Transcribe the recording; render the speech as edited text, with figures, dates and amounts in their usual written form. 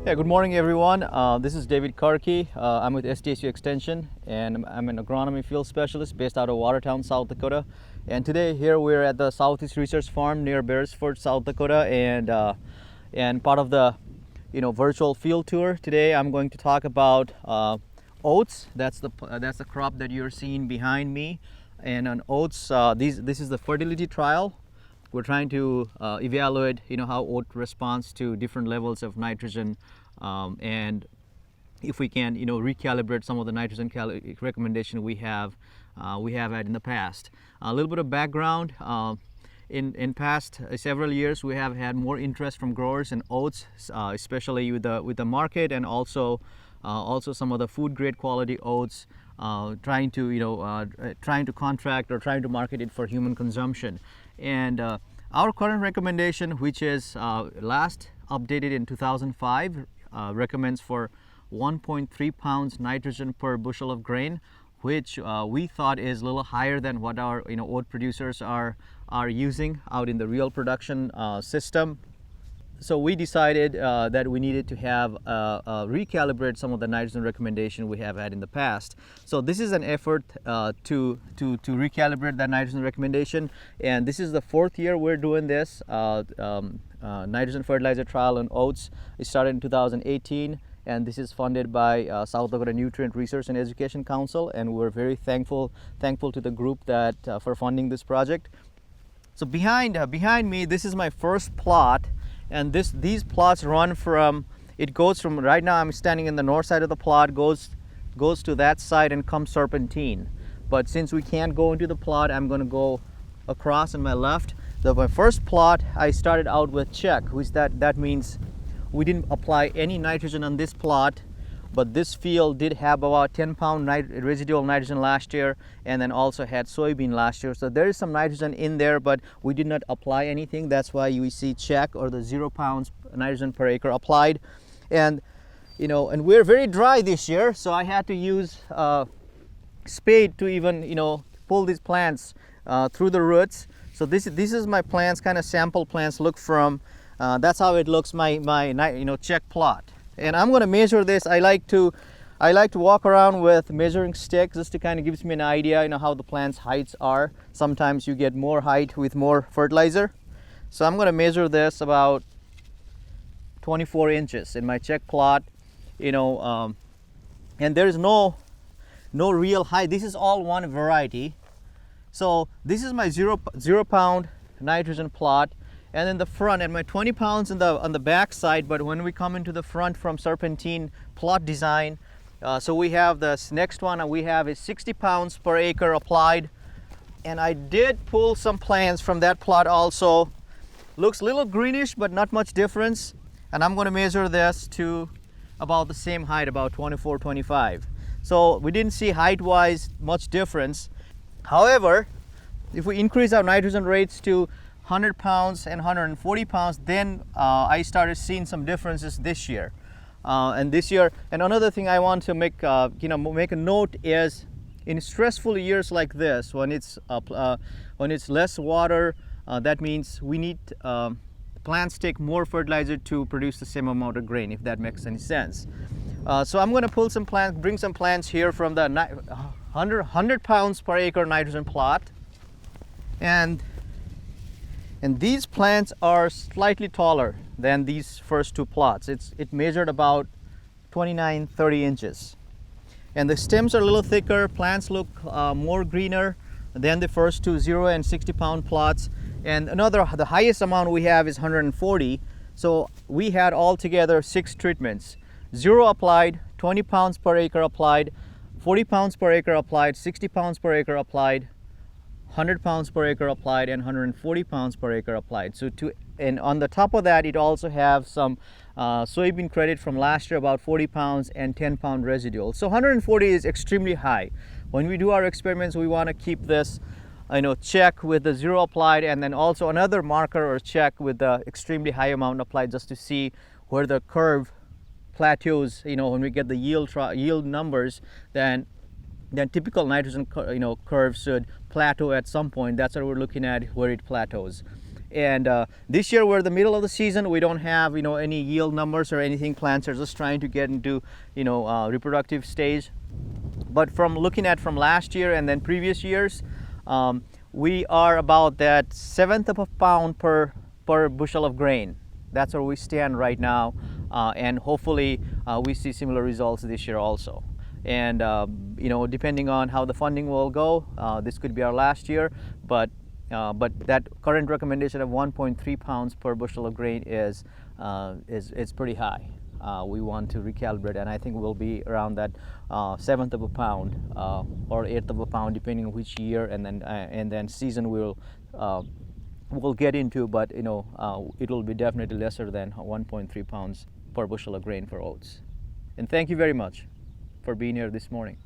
Yeah, good morning everyone. This is David Karki. I'm with SDSU Extension and I'm an agronomy field specialist based out of Watertown, South Dakota. And today here we're at the Southeast Research Farm near Beresford, South Dakota, and part of the virtual field tour. Today I'm going to talk about oats. That's the crop that you're seeing behind me. And on oats, this is the fertility trial. We're trying to evaluate, how oat responds to different levels of nitrogen, and if we can, recalibrate some of the nitrogen recommendation we have had in the past. A little bit of background: in past several years, we have had more interest from growers in oats, especially with the market, and also some of the food grade quality oats, trying to contract or trying to market it for human consumption. And our current recommendation, which is last updated in 2005, recommends for 1.3 pounds nitrogen per bushel of grain, which we thought is a little higher than what our oat producers are using out in the real production system. So we decided that we needed to have recalibrate some of the nitrogen recommendation we have had in the past. So this is an effort to recalibrate that nitrogen recommendation, and this is the fourth year we're doing this nitrogen fertilizer trial on oats. It started in 2018, and this is funded by South Dakota Nutrient Research and Education Council, and we're very thankful to the group that for funding this project. So behind me, this is my first plot. And these plots run from, it goes from, right now I'm standing in the north side of the plot, goes to that side and comes serpentine. But since we can't go into the plot, I'm going to go across on my left. My first plot, I started out with check, which that means we didn't apply any nitrogen on this plot, but this field did have about 10-pound residual nitrogen last year, and then also had soybean last year. So there is some nitrogen in there, but we did not apply anything. That's why you see check, or the 0 pounds nitrogen per acre applied. And and we're very dry this year, so I had to use spade to even pull these plants through the roots. So this is my plants, kind of sample plants look from. That's how it looks, my check plot. And I'm going to measure this. I like to walk around with measuring stick, just to kind of gives me an idea, how the plant's heights are. Sometimes you get more height with more fertilizer. So I'm going to measure this about 24 inches in my check plot, and there is no real height. This is all one variety. So this is my 0 pound nitrogen plot. And in the front, and my 20 pounds on the back side, but when we come into the front from serpentine plot design, so we have this next one, we have is 60 pounds per acre applied. And I did pull some plants from that plot also. Looks a little greenish, but not much difference. And I'm going to measure this to about the same height, about 24, 25. So we didn't see height-wise much difference. However, if we increase our nitrogen rates to 100 pounds and 140 pounds, then I started seeing some differences this year. And another thing I want to make make a note is, in stressful years like this, when it's less water, that means we need plants take more fertilizer to produce the same amount of grain, if that makes any sense. So I'm going to pull some plants, bring some plants here from the 100 pounds per acre nitrogen plot, and these plants are slightly taller than these first two plots. It measured about 29-30 inches. And the stems are a little thicker. Plants look more greener than the first two 0 and 60 pound plots. And the highest amount we have is 140. So we had altogether 6 treatments. 0 applied, 20 pounds per acre applied, 40 pounds per acre applied, 60 pounds per acre applied, 100 pounds per acre applied, and 140 pounds per acre applied. And on the top of that, it also have some soybean credit from last year, about 40 pounds and 10 pound residual. So 140 is extremely high. When we do our experiments, we want to keep this check with the 0 applied, and then also another marker or check with the extremely high amount applied, just to see where the curve plateaus. When we get the yield numbers, then typical nitrogen curve should plateau at some point. That's what we're looking at, where it plateaus. And this year we're in the middle of the season. We don't have any yield numbers or anything. Plants are just trying to get into reproductive stage. But from looking at from last year and then previous years, we are about that 1/7 of a pound per bushel of grain. That's where we stand right now, and hopefully we see similar results this year also. And depending on how the funding will go, this could be our last year, but that current recommendation of 1.3 pounds per bushel of grain is pretty high. We want to recalibrate, and I think we'll be around that 1/7 of a pound or 1/8 of a pound, depending on which year and then season we'll get into. But it will be definitely lesser than 1.3 pounds per bushel of grain for oats. And thank you very much for being here this morning.